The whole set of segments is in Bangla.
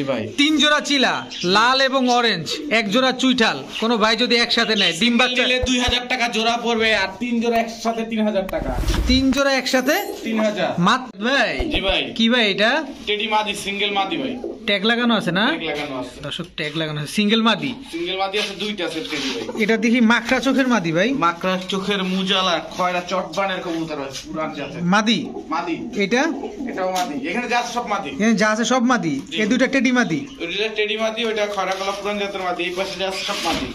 ভাই 3 জোড়া চিলা লাল এবং অরেঞ্জ, 1 জোড়া চুইঠাল। কোনো ভাই যদি একসাথে নেয় ডিম বাচ্চা নিলে 2000 টাকা জোড়া পড়বে, আর 3 জোড়া একসাথে 3000 টাকা। 3 জোড়া একসাথে 3000 মাত ভাই। জি ভাই। কি ভাই এটা? টেডি মাদি, সিঙ্গেল মাদি ভাই। ট্যাগ লাগানো আছে না? ট্যাগ লাগানো আছে দর্শক, ট্যাগ লাগানো আছে। সিঙ্গেল মাদি, সিঙ্গেল মাদি আছে, দুইটা আছে টেডি ভাই। এটা দেখি মাকড়া চোখের মাদি ভাই। মাকড়া চোখের মুজালা খয়রা চটবানের কবুতর হয়, পুরান জাতের মাদি। মাদি এটা এটাও মাদি, এখানে যা আছে সব মাদি। এখানে যা আছে সব মাদি। এই দুইটা টেডি মাদি। ওইটা টেডি মাদি, ওইটা খয়রা গলা পুরান জাতের মাদি। এই পাশে যা আছে সব মাদি।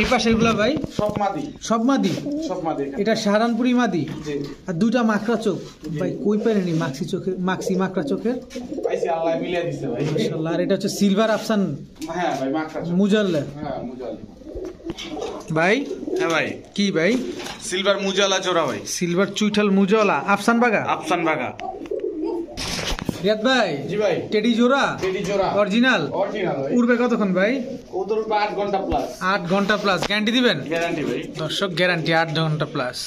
এই পাশের গুলা ভাই সব মাদি, সব মাদি। সব মাদি। এটা সাহারানপুরি মাদি। জি। আর দুইটা মাকড়া চোখ ভাই, কই পারেনি মাক্সি চোখের, মাক্সি মাকড়া চোখের। পাইছি, আল্লাহ মিলিয়ে দিছে ভাই। মাশাআল্লাহ। আর এটা হচ্ছে সিলভার আফসান হ্যাঁ ভাই, মাকড়া চোখ। মুজাল্লা হ্যাঁ মুজালা ভাই। হ্যাঁ ভাই, কি ভাই? সিলভার মুজালা জোড়া ভাই। সিলভার চুইঠাল মুজালা আফসান বাগা। আফসান বাগা। রিয়াদ ভাই। জি ভাই। টেডি জোড়া টেডি জোড়া অরিজিনাল। অরিজিনাল ভাই। উড়বে কতক্ষণ ভাই? কবুতর 8 ঘন্টা প্লাস। 8 ঘন্টা প্লাস গ্যারান্টি দিবেন? গ্যারান্টি ভাই। দর্শক, গ্যারান্টি 8 ঘন্টা প্লাস।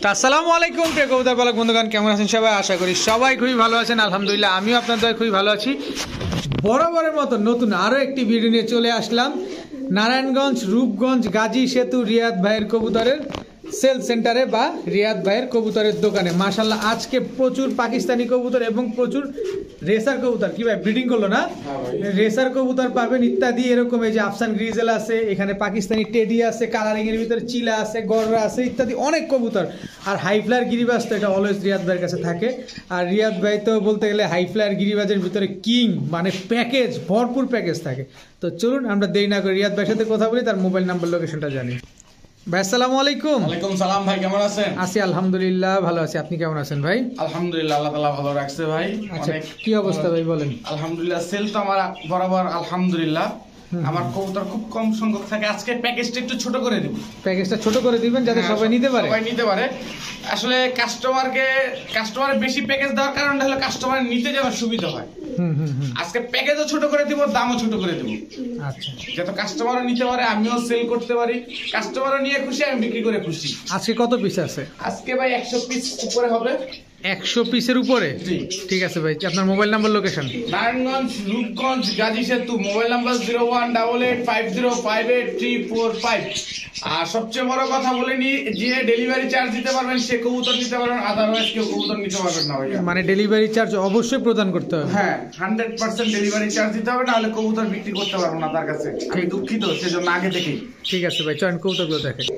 তা আসসালামু আলাইকুম প্রিয় কবুতর পালক বন্ধুগণ, কেমন আছেন সবাই? আশা করি সবাই খুবই ভালো আছেন। আলহামদুলিল্লাহ, আমিও আপনাদের দয়ায় খুবই ভালো আছি। বরাবরের মতো নতুন আরও একটি ভিডিও নিয়ে চলে আসলাম নারায়ণগঞ্জ, রূপগঞ্জ, গাজী সেতু রিয়াদ ভাইয়ের কবুতরের সেল সেন্টারে বা রিয়াদ ভাইয়ের কবুতরের দোকানে। মাশাআল্লাহ, আজকে প্রচুর পাকিস্তানি কবুতর এবং প্রচুর রেসার কবুতর। কি ভাই, ব্রিডিং করলো না? রেসার কবুতর পাবেন ইত্যাদি। এরকম এই যে আফসান গ্রিজেল আছে, এখানে পাকিস্তানি টেডি আছে, কালারিং এর ভিতরে চিলা আছে, গররা আছে ইত্যাদি অনেক কবুতর। আর হাইফ্লায়ার গিরিবাজ তো এটা অলওয়েজ রিয়াদ ভাইয়ের কাছে থাকে। আর রিয়াদ ভাই তো বলতে গেলে হাইফ্লায়ার গিরিবাজের ভিতরে কিং, মানে প্যাকেজ, ভরপুর প্যাকেজ থাকে। তো চলুন আমরা দেরি না করে রিয়াদ ভাইয়ের সাথে কথা বলি, তার মোবাইল নাম্বার, লোকেশনটা জানি। ভাই আসসালামু আলাইকুম। ওয়ালাইকুম সালাম ভাই, কেমন আছেন? আছি আলহামদুলিল্লাহ, ভালো আছি। আপনি কেমন আছেন ভাই? আলহামদুলিল্লাহ, আল্লাহ তাআলা ভালো রাখছে ভাই। আচ্ছা, কি অবস্থা ভাই বলেন? আলহামদুলিল্লাহ, সেল তো আমার বরাবর আলহামদুলিল্লাহ। আমার কবুতর খুব কম সংখ্যক থাকে। আজকে প্যাকেজটা একটু ছোট করে দেব। প্যাকেজটা ছোট করে দিবেন যাতে সবাই নিতে পারে। সবাই নিতে পারে। আসলে কাস্টমারের বেশি প্যাকেজ দেওয়ার কারণটা হলো কাস্টমার নিতে যেন সুবিধা হয়। আজকে প্যাকেজও ছোট করে দিব, দামও ছোট করে দেব। আচ্ছা, যাতে কাস্টমারও নিতে পারে, আমিও সেল করতে পারি। কাস্টমারও নিয়ে খুশি, আমি বিক্রি করে খুশি। আজকে কত পিস আছে? আজকে ভাই 100 পিস উপরে হবে। 100 পিসের উপরে? জি। ঠিক আছে ভাই, আপনার mobile number, location? Narayanganj, Rupganj, Gazi Setu. Mobile number 0188505345। আর সবচেয়ে বড় কথা বলে নি, যে ডেলিভারি চার্জ দিতে পারবেন সে কবুতর নিতে পারবেন, আদারওয়াইজ কেউ কবুতর নিতে পারবেন না ভাইয়া। মানে ডেলিভারি চার্জ অবশ্যই প্রদান করতে হবে? হ্যাঁ, 100% ডেলিভারি চার্জ দিতে হবে, নাহলে কবুতর বিক্রি করতে পারবো না তার কাছে। আমি দুঃখিত সেজন্য আগে থেকেই। ঠিক আছে ভাই, চয়ন কবুতরগুলো দেখেন।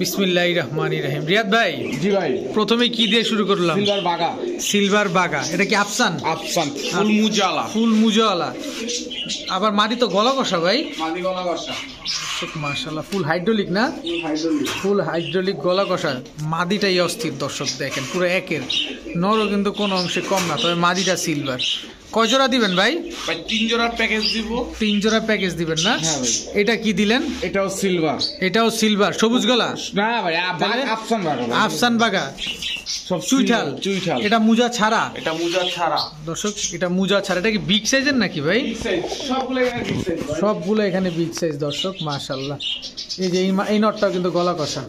বিসমিল্লাহির রহমানির রহিম। রিয়াদ ভাই। জি ভাই। প্রথমে কি দিয়ে শুরু করলাম? সিলভার বাগা। সিলভার বাগা। এটা কি আফসান? আফসান ফুল মুজালা। ফুল মুজালা। আবার মাদি তো গলা কষা ভাই। মাদি গলা কষা। মাশাআল্লাহ, ফুল হাইড্রোলিক না? ফুল হাইড্রোলিক গলা কষা। মাদিটাই অস্থির দর্শক, দেখেন পুরো একের। নরও কিন্তু কোনো অংশে কম না, তবে মাদিটা সিলভার। কয় জোড়া দিবেন ভাই? ভাই 3 জোড়ার প্যাকেজ দিব। 3 জোড়া প্যাকেজ দিবেন না? হ্যাঁ ভাই। এটা কি দিলেন? এটাও সিলভার। এটাও সিলভার, সবুজ গলা? না ভাই, আফসান বাগা। আফসান বাগা, সব চুইঠাল। চুইঠাল। এটা মুজা ছাড়া? এটা মুজা ছাড়া দর্শক, এটা মুজা ছাড়া। এটা কি বিগ সাইজের নাকি ভাই? সবগুলো এখানে বিগ সাইজ। সবগুলো এখানে বিগ সাইজ দর্শক, মাশাআল্লাহ। এই যে এই নটটাও কিন্তু গলা কষা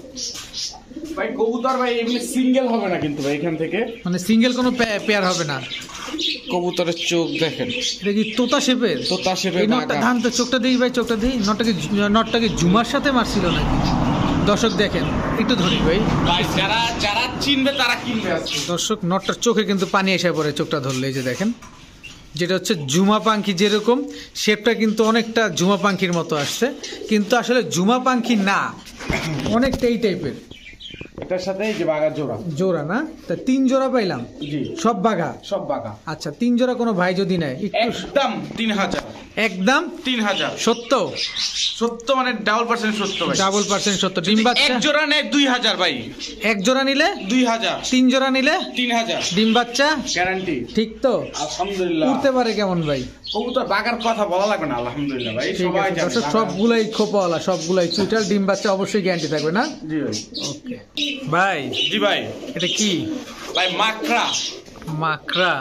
ভাই। কবুতর ভাই এমনি সিঙ্গেল হবে না কিন্তু ভাই, এখান থেকে মানে সিঙ্গেল কোনো পেয়ার হবে না। কবুতরের চোখ দেখেন, এটা কি তোতা শেপের? তোতা শেপের। এই নটটা ধান তো, চোখটা দিই ভাই, চোখটা দিই। নটটাকে ঝুমার সাথে মারছিল নাকি? দর্শক দেখেন, একটু ধরি ভাই। যারা চিনবে তারা কিনবে। দর্শক, নটটার চোখে কিন্তু পানি এসে পড়ে চোখটা ধরলে। এই যে দেখেন, যেটা হচ্ছে ঝুমা পাখি যেরকম শেপটা কিন্তু অনেকটা ঝুমা পাখির মতো আসছে, কিন্তু আসলে ঝুমা পাখি না, অনেকটা এই টাইপের। এটার সাথে এই যে বাগা জোড়া না? তা 3 জোড়া পাইলাম। জি। সব বাগা? সব বাগা। আচ্ছা, 3 জোড়া কোনো ভাই যদি নেয় একদম 3000। একদম 3000 সত্য? সত্য মানে %, সত্য ভাই। %, সত্য। ডিম বাচ্চা? এক জোড়া নেয় 2000 ভাই। এক জোড়া নিলে 2000। 3 জোড়া নিলে 3000। ডিম বাচ্চা গ্যারান্টি। ঠিক তো? আলহামদুলিল্লাহ। উঠতে পারে কেমন ভাই? কবুতর বাগার কথা বলা লাগবে না, আলহামদুলিল্লাহ ভাই, সবাই জানে। সবগুলাই খোপাওয়ালা, সবগুলাই চুইটাল, ডিম বাচ্চা অবশ্যই গ্যারান্টি থাকবে না? জি ভাই। ওকে ভাই। জি ভাই। এটা কি ভাই? মাকড়া। মাকড়া।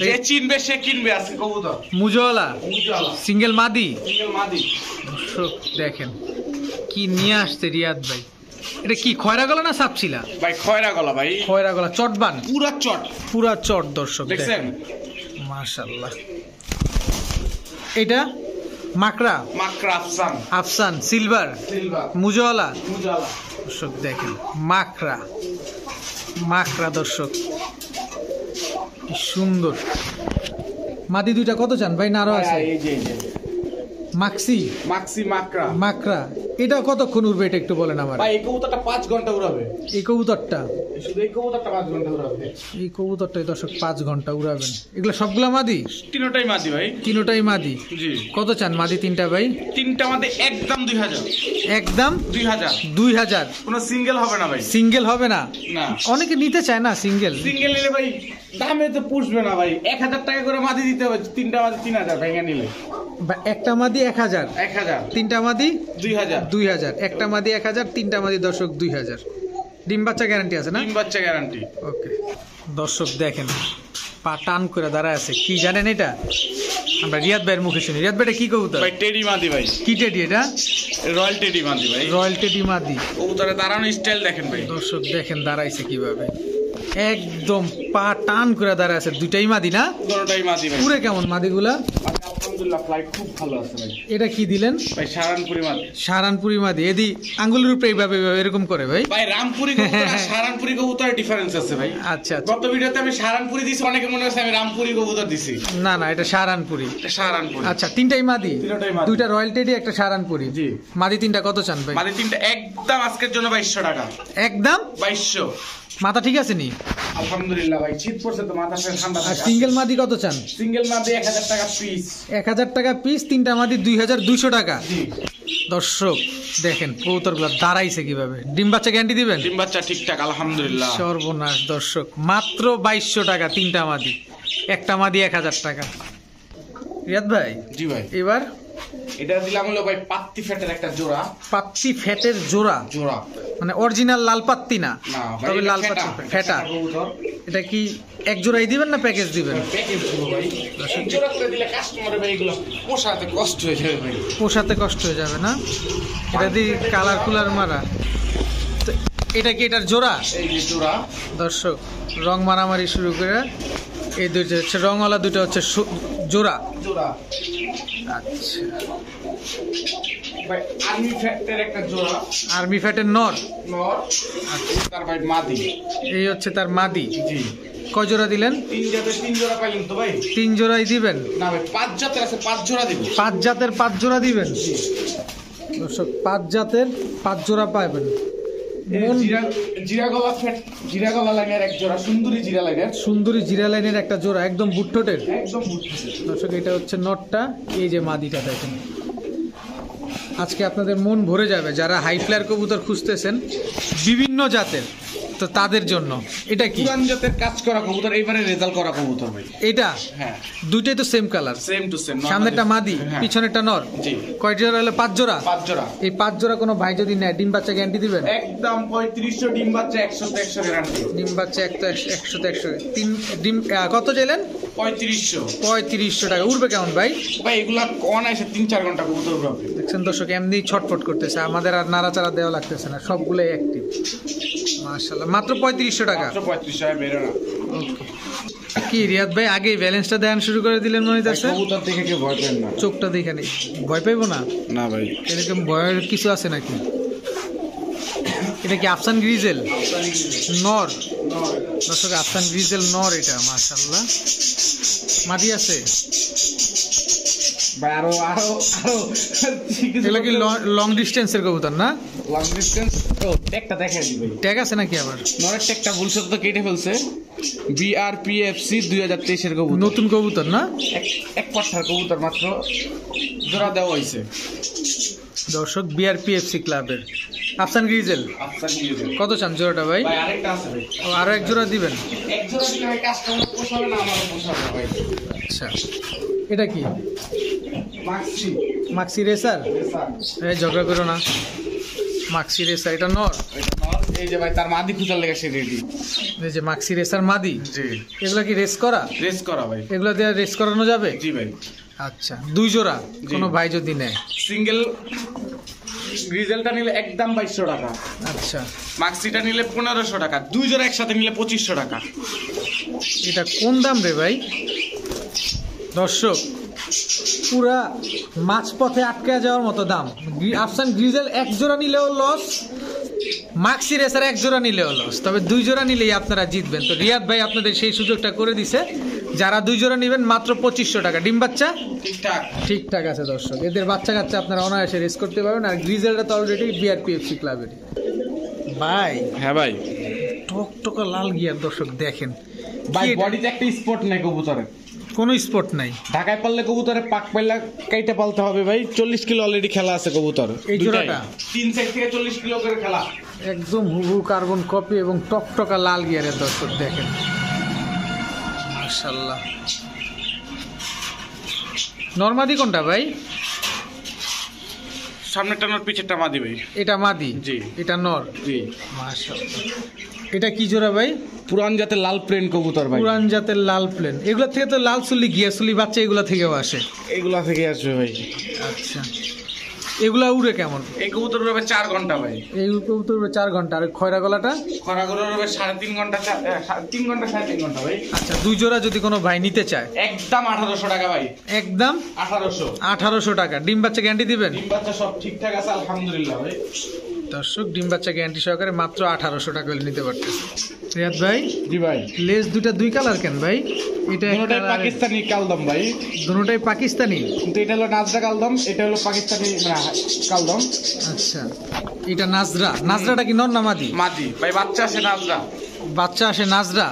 যে চিনবে সে কিনবে আজকে কবুতর। মুজওয়ালা, সিঙ্গেল মাদি। সিঙ্গেল মাদি। দেখেন কি নিয়ে আসছে রিয়াদ ভাই। এটা কি খয়রা গলা না সাপছিলা? ভাই খয়রা গলা ভাই। খয়রা গলা, চটবান, পুরা চট। পুরা চট দর্শক দেখছেন? মাশাআল্লাহ। এটা মাকড়া আফসান আফসান সিলভার সিলভার মুজওয়ালা মুজালা। দর্শক দেখেন মাকড়া মাকড়া দর্শক কি সুন্দর। মাদি দুইটা কত চান ভাই? না আরো আছে? এই যে মাক্সি মাক্সি মাকড়া মাকড়া, এটা কতক্ষণ উড়বে এটা একটু বলেন আমার। ভাই এই কবুতরটা 5 ঘন্টা উড়াবে। এই কবুতরটা শুধু এই কবুতরটা 5 ঘন্টা উড়াবে। এই কবুতরটাই দর্শক 5 ঘন্টা উড়াবেন। এগুলো সবগুলা মাদি? তিনটাই মাদি ভাই। তিনটাই মাদি। জি। কত চান মাদি তিনটা ভাই? তিনটা মাদি একদম 2000। একদম 2000। 2000? কোনো সিঙ্গেল হবে না ভাই। সিঙ্গেল হবে না? না। অনেকে নিতে চায় না সিঙ্গেল। সিঙ্গেল নিলে ভাই দামে তো পুষবে না ভাই। 1000 টাকা করে মাদি দিতে হবে। তিনটা মাদি 3000 ভেঙে নিলে। একটা মাদি 1000, 1000 তিনটা মাদি 2000। 2000, একটা মাদি 1000, তিনটা মাদি দর্শক 2000। ডিম বাচ্চা গ্যারান্টি আছে না? ডিম বাচ্চা গ্যারান্টি। ওকে দর্শক দেখেন পা টান করে দাঁড়ায় আছে, কি জানেন এটা? আমরা রিয়াদ ভাইয়ের মুখে শুনি। রিয়াদ ভাই এটা কি কবুতর? ভাই টেডি মাদি ভাই। কি টেডি এটা? রয়্যাল টেডি মাদি ভাই। রয়্যাল টেডি মাদি। কবুতরের দাঁড়ানো স্টাইল দেখেন ভাই। দর্শক দেখেন দাঁড়াইছে কিভাবে, একদম পা টান করে দাঁড়ায় আছে। দুইটাই মাদি না? দুটোটাই মাদি ভাই। পুরে কেমন মাদিগুলা? আলহামদুলিল্লাহ ফ্লাইট খুব ভালো আছে ভাই। এটা কি দিলেন? ভাই সারানপুরি মাদি। সারানপুরি মাদি। এদি আঙ্গুলের উপরে এইভাবে এরকম করে ভাই? ভাই রামপুরি কবুতর আর সারানপুরি কবুতরের ডিফারেন্স আছে ভাই। আচ্ছা আচ্ছা। গত ভিডিওতে আমি সারানপুরি দিছি, অনেকে মনে হচ্ছে আমি রামপুরি কবুতর দিছি। না না, এটা সারানপুরি। এটা সারানপুরি। আচ্ছা, তিনটাই মাদি? তিনটাই মাদি। দুইটা রয়্যাল টেডি, একটা সারানপুরি। জি। মাদি তিনটা কত চান ভাই? মাদি তিনটা একদম আজকের জন্য 2200 টাকা। একদম 2200। মাথা ঠিক আছে নি? আলহামদুলিল্লাহ ভাই, শীত পড়ছে তো মাথা ঠান্ডা আর থাকে। সিঙ্গেল মাদি কত চান? সিঙ্গেল মাদি 1000 টাকা পিস। 1000 টাকা পিস, তিনটা মাদি 2200 টাকা। জি। দর্শক দেখেন কবুতরগুলো দাঁড়াইছে কিভাবে। ডিম বাচ্চা গ্যারান্টি দিবেন? ডিম বাচ্চা ঠিকঠাক আলহামদুলিল্লাহ। সর্বনাশ দর্শক, মাত্র 2200 টাকা তিনটা মাদি, একটা মাদি 1000 টাকা। রিয়াদ ভাই জি ভাই। এবার এটা দিলাম হলো ভাই পাত্তি ফেটের একটা জোড়া। পাত্তি ফ্যাটের জোড়া? জোড়া মানে অরিজিনাল লাল পাত্তি না? না ভাই, তবে এটা লাল ফেটা। পাত্তি ফেটা। কবুতর। এটা কি এক জোড়াই দিবেন না প্যাকেজ দিবেন? প্যাকেজ দিব ভাই। এক জোড়া করে দিলে কাস্টমারে ভাই এগুলো পোষাতে কষ্ট হয়ে যাবে ভাই। পোষাতে কষ্ট হয়ে যাবে না? এটা দিয়ে কালার কুলার মারা। তো এটা কি এটার জোড়া? এই যে জোড়া। দর্শক রং মারামারি শুরু করে এই দুইটা হচ্ছে রংওয়ালা, দুটো হচ্ছে জোড়া। জোড়া। আচ্ছা, ভাই আর্মি ফ্যাটের একটা জোড়া। আর্মি ফ্যাটের নর? নর। আচ্ছা, তার ভাই মাদি। এই হচ্ছে তার মাদি। জি। কয় জোড়া দিলেন? 3 জোড়া পাইলেন তো ভাই? 3 জোড়াই দিবেন? না ভাই 5 জাতের আছে, 5 জোড়া দিব। 5 জাতের 5 জোড়া দিবেন? দর্শক 5 জাতের 5 জোড়া পাবেন। জিরা গলা ফ্যাট, জিরা গলা লাইনের এক জোড়া, সুন্দরী জিরা লাইনের। সুন্দরী জিরা লাইনের একটা জোড়া, একদম বুটঠোটের। একদম বুঝতে। দর্শক এটা হচ্ছে নটটা, এই যে মাদিটা দেখেন। আজকে আপনাদের মন ভরে যাবে যারা হাই ফ্লায়ার কবুতর খুঁজতেছেন বিভিন্ন জাতের, তো তাদের জন্য। এটা কি? পুরান জাতের কাজ করা কবুতর, এইবারে রেজাল্ট করা কবুতর ভাই। এটা? হ্যাঁ। দুইটাই তো same colour? Same to same. সামনেরটা মাদি, পিছনেরটা নর। জি। কয় জোড়া হলো? 5 জোড়া। 5 জোড়া। এই 5 জোড়া কোনো ভাই যদি নেয় ডিম বাচ্চা গ্যারান্টি দিবেন? একদম 3500 ডিম বাচ্চা 100 তে 100 গ্যারান্টি। ডিম বাচ্চা 100 তে 100। তিন ডিম কত চাইলেন? 3500। 3500 টাকা। উড়বে কেমন ভাই? ভাই এগুলা কোন এসে 3-4 ঘন্টা কবুতর উড়াবে। দেখছেন দর্শক, এমনি ছটফট করতেছে, আমাদের আর নাড়াচাড়া দেওয়া লাগতেছে না, সবগুলোই অ্যাক্টিভ। মাশাআল্লাহ, মাত্র 3500 টাকা। মাত্র 3500 বেরো না। কি রিয়াদ ভাই আগে ব্যালেন্সটা দেন শুরু করে দিলেন মনে হইতাছে? কবুতর দেখে কেউ ভয় পেন না। চোখটা দেখে নেই, ভয় পাইবো না? না ভাই। এরকম ভয়ের কিছু আছে নাকি? এটা কি আফসান গ্রিজেল নর? দর্শক আফসান গ্রিজেল নর এটা। মাশাআল্লাহ, মাদি আছে? ভাই আরো আরো আরো এগুলো কি লং ডিস্টেন্সের কবুতর না? Long distance. ও ট্যাগটা দেখাই দি ভাই। ট্যাগ আছে নাকি আবার? নরের ট্যাগটা ভুলছে তো কেটে ফেলছে। বিআরপিএফসি 2023 এর কবুতর। নতুন কবুতর না? এক পাঠার কবুতর মাত্র জোড়া দেওয়া হয়েছে। দর্শক বিআরপিএফসি ক্লাবের আফসান গ্রিজেল। আফসান গ্রিজেল। কত চান জোড়াটা ভাই? ভাই আরেকটা আছে ভাই। ও আরো এক জোড়া দিবেন? এক জোড়া দিলে ভাই কাস্টমার পোষাবে না, আমারও পোষাবে না ভাই। আচ্ছা, এটা কি? মাক্সি। মাক্সি রেসার? এই ঝগড়া করো না, মাক্সি রেসার। এটা নর? এটা নর। এই যে ভাই তার মাদি খুঁজার লেগে সে রেডি। এই যে মাক্সি রেসার মাদি। জি। এগুলা কি রেস করা? রেস করা ভাই। এগুলা দিয়ে রেস করানো যাবে? জি ভাই। আচ্ছা, 2 জোড়া কোনো ভাই যদি নেয়? সিঙ্গেল গ্রিজেলটা নিলে একদম 2200 টাকা। আচ্ছা, মাক্সিটা নিলে 1500 টাকা। 2 জোড়া একসাথে নিলে 2500 টাকা। এটা কোন দাম রে ভাই? দর্শক পুরা মাঝপথে আটকে যাওয়ার মতো দাম। আফসান গ্রিজেল এক জোড়া নিলেও লস, মাক্সি রেসার এক জোড়া নিলেও লস, তবে 2 জোড়া নিলেই আপনারা জিতবেন। তো রিয়াদ ভাই আপনাদের সেই সুযোগটা করে দিছে, যারা 2 জোড়া নেবেন মাত্র 2500 টাকা। ডিম বাচ্চা ঠিকঠাক ঠিকঠাক আছে দর্শক, এদের বাচ্চা কাচ্চা আপনারা অনায়াসে রেস করতে পারবেন। আর গ্রিজেলটা তো অলরেডি বিআরপিএফসি ক্লাবের ভাই। হ্যাঁ ভাই, টকটকা লাল গিয়ার দর্শক দেখেন ভাই কি এটা? বডিতে একটা স্পট নাই কবুতরের, কোনো স্পট নাই। ঢাকায় পারলে কবুতরে পাক পাইলা কাইটা পালতে হবে ভাই। 40 কিলো অলরেডি খেলা আছে কবুতর এই জোড়াটা 3 সাইড থেকে 40 কিলো করে খেলা, একদম হুবহু কার্বন কপি এবং টকটকা লাল গিয়ারের দর্শক দেখেন মাশাআল্লাহ। নরমাদি কোনটা ভাই? সামনেরটা নর পিছেরটা মাদি ভাই। এটা মাদি, জি। এটা নর, জি। মাশাআল্লাহ। এটা কি জোড়া ভাই? পুরান জাতের লাল প্লেন কবুতর ভাই। পুরান জাতের লাল প্লেন। এগুলা থেকে তো লাল চুল্লি গিয়া চুল্লি বাচ্চা এগুলা থেকেও আসে। এগুলা থেকে আসবে ভাই। আচ্ছা, এগুলা উড়ে কেমন? এই কবুতর উড়বে 4 ঘন্টা ভাই। এই কবুতর উড়বে 4 ঘন্টা। আর খয়রা গলাটা? খরাগুলো উড়বে 3.5 ঘন্টা, 3 ঘন্টা 3.5 ঘন্টা ভাই। আচ্ছা, 2 জোড়া যদি কোনো ভাই নিতে চায় একদম 1800 টাকা ভাই। একদম 1800 টাকা। ডিম বাচ্চা গ্যারান্টি দিবেন? ডিম বাচ্চা সব ঠিকঠাক আছে আলহামদুলিল্লাহ ভাই। দর্শক ডিম বাচ্চা গ্যারান্টি সহকারে মাত্র 1800 টাকা হলে নিতে পারতেছে। রিয়াদ ভাই, জি ভাই। লেজ দুইটা 2 কালার কেন ভাই? এটা দুটোটাই পাকিস্তানি কালদম ভাই, দুটোটাই পাকিস্তানি, কিন্তু এটা হলো নাজরা কালদম, এটা হলো পাকিস্তানি কালদম। আচ্ছা, এটা নাজরা। নাজরাটা কি নর না মাদি? মাদি ভাই, বাচ্চা আছে নাজরা। বাচ্চা আসে নাজরা,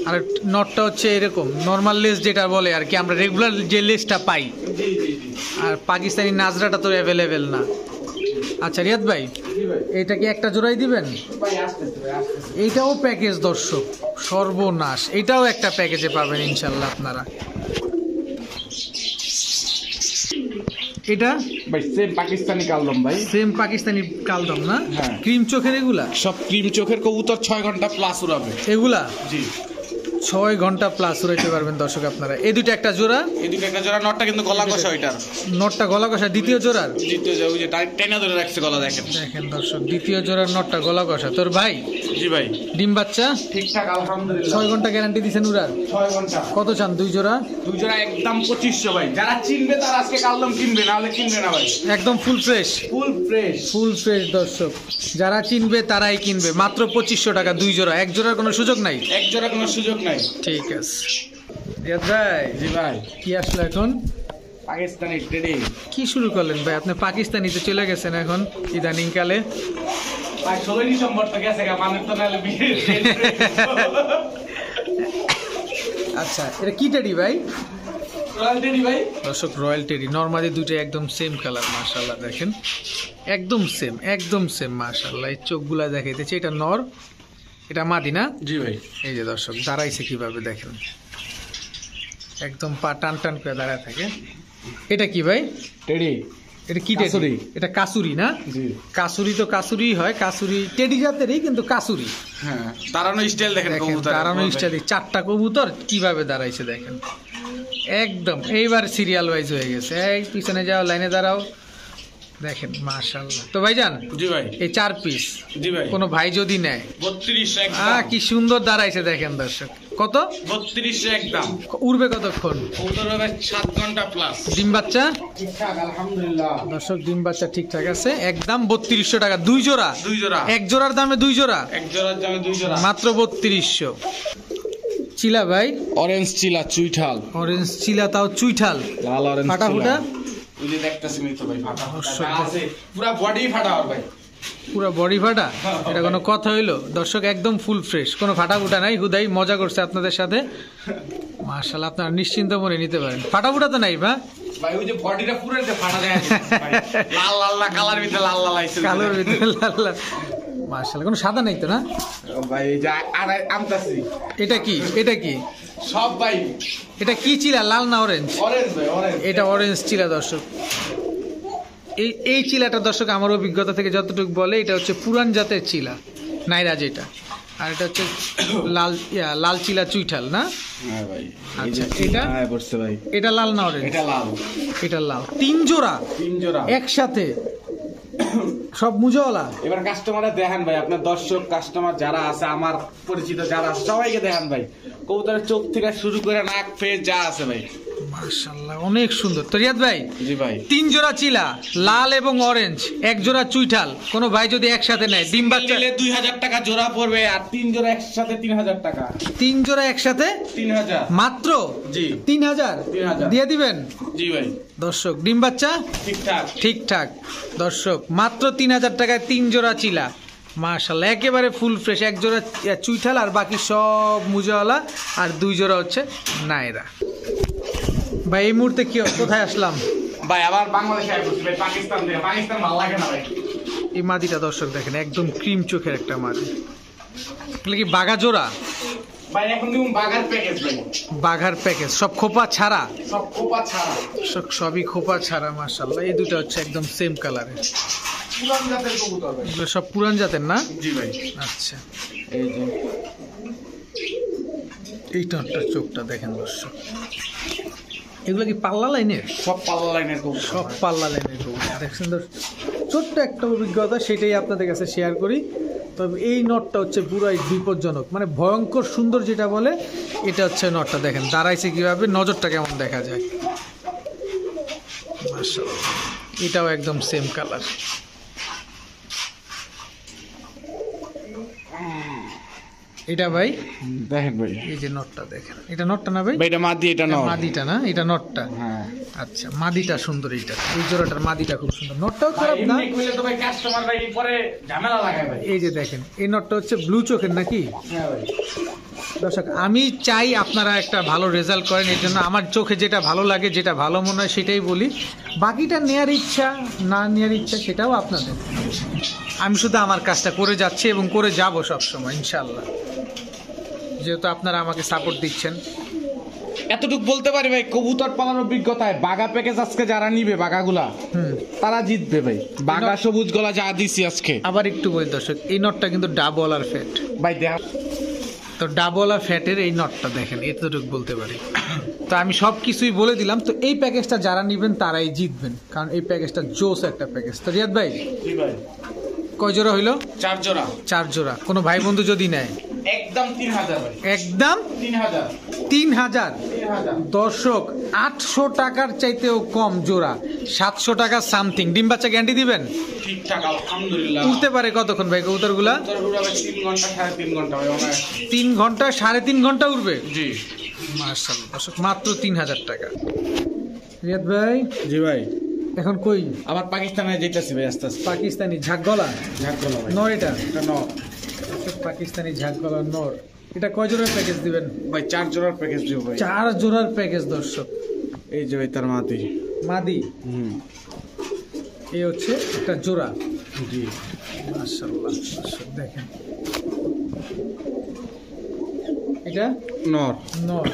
আর নটটা হচ্ছে এরকম নর্মাল লেজ যেটা বলে আর কি, আমরা রেগুলার যে লেজটা পাই। জি জি জি। আর পাকিস্তানি নাজরাটা তো অ্যাভেলেবেল না। আচ্ছা রিয়াদ ভাই, জি ভাই। এটা কি একটা জোড়াই দিবেন? ভাই আসতেছে ভাই, আসতেছে। এইটাও প্যাকেজ দর্শক, সর্বনাশ, এটাও একটা প্যাকেজে পাবেন ইনশাল্লাহ আপনারা। এটা ভাই সেম পাকিস্তানি কালদম ভাই। সেম পাকিস্তানি কালদম না? হ্যাঁ। ক্রিম চোখের এগুলা? সব ক্রিম চোখের কবুতর 6 ঘন্টা প্লাস উড়াবে। এগুলা জি। 6 ঘন্টা প্লাস উড়াইতে পারবেন দর্শক আপনারা। এই দুটো একটা জোড়া, এই দুটো একটা জোড়া। নটটা কিন্তু গলা কষা ওইটার। নটটা গলা কষা। দ্বিতীয় জোড়ার জিতে যাবে, যে টেনে ধরে রাখছে গলা, দেখেন। দেখেন দর্শক, দ্বিতীয় জোড়ার নটটা গলা কষা। তোর ভাই জি ভাই। ডিম বাচ্চা ঠিকঠাক আলহামদুলিল্লাহ। 6 ঘন্টা গ্যারান্টি দিছেন উড়ার? 6 ঘন্টা। কত চান 2 জোড়া? 2 জোড়া একদম 2500 ভাই। যারা চিনবে তারা আজকে কালদম কিনবে, না হলে কিনবে না ভাই। একদম full fresh, full fresh. Full fresh দর্শক, যারা চিনবে তারাই কিনবে। মাত্র 2500 টাকা 2 জোড়া। এক জোড়ার কোনো সুযোগ নাই? এক জোড়া কোনো সুযোগ নাই। ঠিক আছে রিয়াদ ভাই, জি ভাই। কি আসলো এখন? পাকিস্তানি ট্রেডিং। কি শুরু করলেন ভাই? আপনি পাকিস্তানিতে চলে গেছেন এখন ইদানিং কালে। ভাই 16 ডিসেম্বর তো গেছে গা, মানে তো নালে বিয়ে। আচ্ছা, এটা কি টেডি ভাই? রয়্যাল টেডি ভাই। দর্শক রয়্যাল টেডি। নরমালি দুটো একদম সেম কালার, মাশাআল্লাহ দেখেন, একদম সেম, একদম সেম মাশাআল্লাহ। এই চোখগুলা দেখাইতেছে। এটা নর, এটা মাদি না? জি ভাই। এই যে দর্শক দাঁড়াইছে কিভাবে দেখেন, একদম পা টান টান করে দাঁড়ায় থাকে। এটা কি ভাই? টেডি। এটা কি টেডি? কাসুরি। এটা কাসুরি না? জি। কাসুরি তো কাসুরি হয়, কাসুরি টেডি জাতেরই কিন্তু কাসুরি। হ্যাঁ, দাঁড়ানো স্টাইল দেখেন দেখেন কবুতর। দাঁড়ানো স্টাইল, 4টা কবুতর কিভাবে দাঁড়াইছে দেখেন, একদম এইবার সিরিয়াল ওয়াইজ হয়ে গেছে। এই পিছনে যাও, লাইনে দাঁড়াও, দেখেন মাশাআল্লাহ। তো ভাইজান, জি ভাই। এই 4 পিস জি ভাই। কোনো ভাই যদি নেয়, 3200 একদম। কি সুন্দর দাঁড়াইছে দেখেন দর্শক। কত? 3200 একদম। উড়বে কতক্ষণ? কবুতর হবে 7 ঘন্টা প্লাস। ডিম বাচ্চা ঠিকঠাক আলহামদুলিল্লাহ। দর্শক ডিম বাচ্চা ঠিকঠাক আছে। একদম 3200 টাকা 2 জোড়া। 2 জোড়া। এক জোড়ার দামে 2 জোড়া, এক জোড়ার দামে 2 জোড়া। মাত্র 3200। চিলা ভাই, অরেঞ্জ চিলা চুইঠাল। অরেঞ্জ চিলা, তাও চুইঠাল, লাল অরেঞ্জ ফাটা ফুটা। ওই যে দেখতেছি তো ভাই, ফাটা অবশ্যই। ফুটা আছে, পুরো বডি ফাটা আর ভাই। পুরো বডি ফাটা? এটা কোনো কথা হইলো দর্শক? একদম ফুল ফ্রেশ, কোনো ফাটা ফুটা নাই। হুদাই মজা করছে আপনাদের সাথে। মাশাআল্লাহ, আপনারা নিশ্চিন্ত মনে নিতে পারেন। ফাটা ফুটা তো নাই বা ভাই? ওই যে বডিটা পুরো যে ফাটা যায় ভাই, লাল লাল না, কালার ভিতরে লাল লাল আইছে, কালোর ভিতরে লাল লাল। মাশাআল্লাহ, কোনো সাদা নাই তো না ভাই? এই যে আর আমতাছি। এটা কি? এটা কি সব ভাই? এটা কি চিলা, লাল না অরেঞ্জ? অরেঞ্জ ভাই, অরেঞ্জ। এটা অরেঞ্জ চিলা দর্শক। এই চিলাটা দর্শক আমার অভিজ্ঞতা থেকে যতটুকু বলে, এটা হচ্ছে পুরান জাতের চিলা, নাইরা যেটা। আর এটা হচ্ছে লাল চিলা চুইঠাল না? হ্যাঁ ভাই। আচ্ছা, এটা পড়ছে ভাই। এটা লাল না অরেঞ্জ? এটা লাল। এটা লাল। 3 জোড়া 3 জোড়া একসাথে, সব মুজওয়ালা। এবার কাস্টমাররা দেখেন ভাই, আপনার দর্শক কাস্টমার যারা আছে, আমার পরিচিত যারা আছে, সবাইকে দেখেন ভাই। কবুতরের চোখ থেকে শুরু করে নাক, ফেস যা আছে ভাই, মাশাআল্লাহ অনেক সুন্দর। তো রিয়াদ ভাই, জি ভাই, 3 জোড়া চিলা লাল এবং অরেঞ্জ, 1 জোড়া চুইঠাল, কোনো ভাই যদি একসাথে নেয় ডিম বাচ্চা নিলে 2000 টাকা জোড়া পড়বে, আর 3 জোড়া একসাথে 3000 টাকা। 3 জোড়া একসাথে 3000 মাত্র। জি 3000 দিয়ে দিবেন। জি ভাই, দর্শক ডিম বাচ্চা ঠিকঠাক। ঠিকঠাক। দর্শক মাত্র 3000 টাকায় 3 জোড়া চিলা, মাশাআল্লাহ একেবারে ফুল ফ্রেশ। 1 জোড়া চুইঠাল আর বাকি সব মুজাওয়ালা, আর 2 জোড়া হচ্ছে নায়রা। ভাই এই মুহূর্তে কোথায় আসলাম ভাই? আবার বাংলাদেশে আই বসছি ভাই, পাকিস্তান থেকে। পাকিস্তান ভালো লাগে না ভাই। এই মাদিটা দর্শক দেখেন, একদম ক্রিম চোখের একটা মাদি। এগুলো কি বাঘা জোড়া? ভাই এখন তুমি বাগার প্যাকেজ ভাই, বাঘার প্যাকেজ, সব খোপা ছাড়া? সব কোপা ছাড়া, সবই খোপা ছাড়া মাশাআল্লাহ। এই দুটো হচ্ছে একদম সেম কালারের, পুরান জাতের কবুতর ভাই। এগুলো সব পুরান জাতের না? জি ভাই। আচ্ছা, এই যে এই টানটার চোখটা দেখেন দর্শক। এগুলো কি পাল্লা লাইনের? সব পাল্লা লাইনের কবুতর। সব পাল্লা লাইনের কবুতর দেখছেন দর্শক। ছোট্ট একটা অভিজ্ঞতা, সেটাই আপনাদের কাছে শেয়ার করি। তবে এই নটটা হচ্ছে পুরাই বিপজ্জনক, মানে ভয়ঙ্কর সুন্দর যেটা বলে, এটা হচ্ছে নটটা। দেখেন দাঁড়াইছে কিভাবে, নজরটা কেমন দেখা যায় মাশাআল্লাহ। এটাও একদম সেম কালার। এটা ভাই দেখেন ভাই, এই যে নটটা দেখেন, এটা নটটা না ভাই? ভাই এটা মাদি, এটা নর। মাদিটা না, এটা নটটা। হ্যাঁ আচ্ছা, মাদিটা সুন্দর, এইটা এই জোড়াটার মাদিটা খুব সুন্দর। নটটাও খারাপ না। এমনি কইলে তো ভাই কাস্টমার ভাই পরে ঝামেলা লাগায় ভাই। এই যে দেখেন, এই নটটা হচ্ছে ব্লু চোখের নাকি? হ্যাঁ ভাই। দর্শক আমি চাই আপনারা একটা ভালো রেজাল্ট করেন, এর জন্য আমার চোখে যেটা ভালো লাগে, যেটা ভালো মনে হয় সেটাই বলি। বাকিটা নেয়ার ইচ্ছা না নেয়ার ইচ্ছা সেটাও আপনাদের। আমি শুধু আমার কাজটা করে যাচ্ছি এবং করে যাব সবসময় ইনশাল্লাহ, যেহেতু আপনারা আমাকে সাপোর্ট দিচ্ছেন। এতটুকু বলতে পারি ভাই, কবুতর পালার অভিজ্ঞতায় বাগা প্যাকেজ আজকে যারা নিবে বাগাগুলা, তারা জিতবে ভাই। বাগা সবুজ গলা যা দিছি আজকে। আবার একটু বলি দর্শক, এই নটটা কিন্তু ডাবল আর ফ্যাট ভাই দেখ, তো ডাবল আর ফ্যাটের এই নটটা দেখেন, এতটুকু বলতে পারি। তো আমি সব কিছুই বলে দিলাম। তো এই প্যাকেজটা যারা নেবেন তারাই জিতবেন, কারণ এই প্যাকেজটা জোস একটা প্যাকেজ। তো রিয়াদ ভাই, জি ভাই, কয় জোড়া হইলো? 4 জোড়া। 4 জোড়া। কোনো ভাই বন্ধু যদি নেয় একদম 3000 ভাই, একদম 3000। 3000। 3000 দর্শক 800 টাকার চাইতেও কম জোড়া, 700 টাকা সামথিং। ডিম বাচ্চা গ্যারান্টি দিবেন? ঠিকঠাক আলহামদুলিল্লাহ। উঠতে পারে কতক্ষণ ভাই কবুতরগুলা? তোর পুরো ভাই 3 ঘন্টা 3.5 ঘন্টা ভাই অনায়াস। 3 ঘন্টা 3.5 ঘন্টা উঠবে? জি মাশাআল্লাহ। দর্শক মাত্র 3000 টাকা। রিয়াদ ভাই জি ভাই, এখন কই? আবার পাকিস্তানে যেতেছি ভাই আস্তে আস্তে। পাকিস্তানি ঝাকগলা ঝাকগলা ভাই, নর, এটা এটা নর। পাকিস্তানি ঝাকগলা নর। এটা কয় জোড়ার প্যাকেজ দিবেন? ভাই 4 জোড়ার প্যাকেজ দিব ভাই। 4 জোড়ার প্যাকেজ দর্শক। এই যে ভাই তার মাদি। মাদি এই হচ্ছে একটা জোড়া। জি মাশাআল্লাহ। দর্শক দেখেন, এটা নর। নর।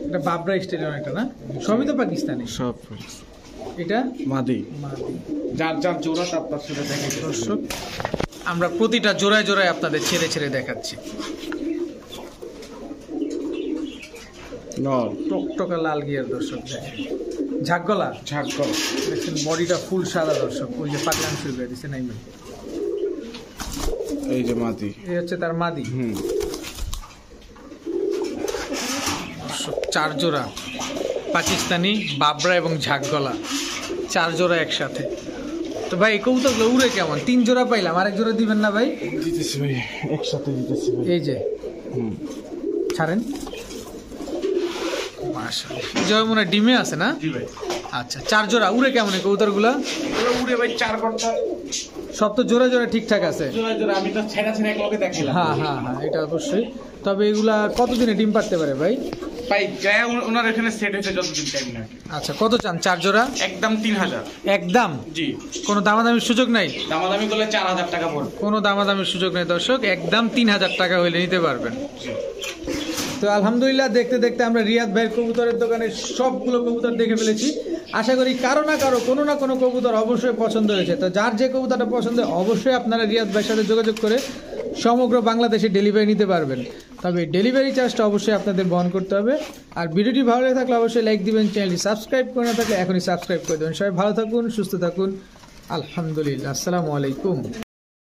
এটা বাবরা স্টাইলের একটা না? সবই তো পাকিস্তানি। সব এটা মাদি। মাদি। যার যার জোড়া তার সাথে দেখে দর্শক আমরা প্রতিটা জোড়ায় জোড়ায় আপনাদের ছেড়ে ছেড়ে দেখাচ্ছি। নর, টকটকা লাল গিয়ার দর্শক দেখেন, ঝাকগলা। ঝাকগলা দেখছেন বডিটা ফুল সাদা দর্শক, ওই যে পাতলাম শুরু করে দিচ্ছে নাইমেন। এই যে মাদি, এই হচ্ছে তার মাদি। দর্শক 4 জোড়া পাকিস্তানি বাবরা এবং ঝাকগলা, 4 জোড়া একসাথে। তো ভাই কবুতরগুলো উড়ে কেমন? 3 জোড়া পাইলাম, আরেক জোড়া দিবেন না ভাই? দিতেছি ভাই, একসাথে দিতেছি ভাই। এই যে ছাড়েন। মাশাআল্লাহ, জয় মনে হয় ডিমে আছে না? জি ভাই। আচ্ছা, 4 জোড়া উড়ে কেমন এই কবুতরগুলা? ওরা উড়ে ভাই 4 ঘন্টা। সব তো জোড়া জোড়া ঠিকঠাক আছে? জোড়া জোড়া, আমি তো ছেড়া ছেড়া এক লগে দেখিলাম। হ্যাঁ হ্যাঁ হ্যাঁ, এটা অবশ্যই। তবে এগুলা কতদিনে ডিম পারতে পারে ভাই? ভাই যায় ওনার এখানে সেট হয়েছে যতদিন টাইম না। আচ্ছা, কত চান 4 জোড়া? একদম 3000। একদম? জি। কোনো দামাদামির সুযোগ নাই? দামাদামি করলে 4000 টাকা পড়বে। কোনো দামাদামির সুযোগ নেই দর্শক, একদম 3000 টাকা হইলে নিতে পারবেন। তো আলহামদুলিল্লাহ, দেখতে দেখতে আমরা রিয়াদ ভাইয়ের কবুতরের দোকানে সবগুলো কবুতর দেখে ফেলেছি। আশা করি কারো না কারো কোনো না কোনো কবুতর অবশ্যই পছন্দ হয়েছে। তো যার যে কবুতরটা পছন্দ অবশ্যই আপনারা রিয়াদ ভাইয়ের সাথে যোগাযোগ করে সমগ্র বাংলাদেশে ডেলিভারি নিতে পারবেন। তবে ডেলিভারি চার্জটা অবশ্যই আপনাদের বহন করতে হবে। আর ভিডিওটি ভালো লেগে থাকলে অবশ্যই লাইক দিবেন, চ্যানেলটি সাবস্ক্রাইব করে না থাকলে এখনই সাবস্ক্রাইব করে দেবেন। সবাই ভালো থাকুন, সুস্থ থাকুন। আলহামদুলিল্লাহ, আসসালামু আলাইকুম।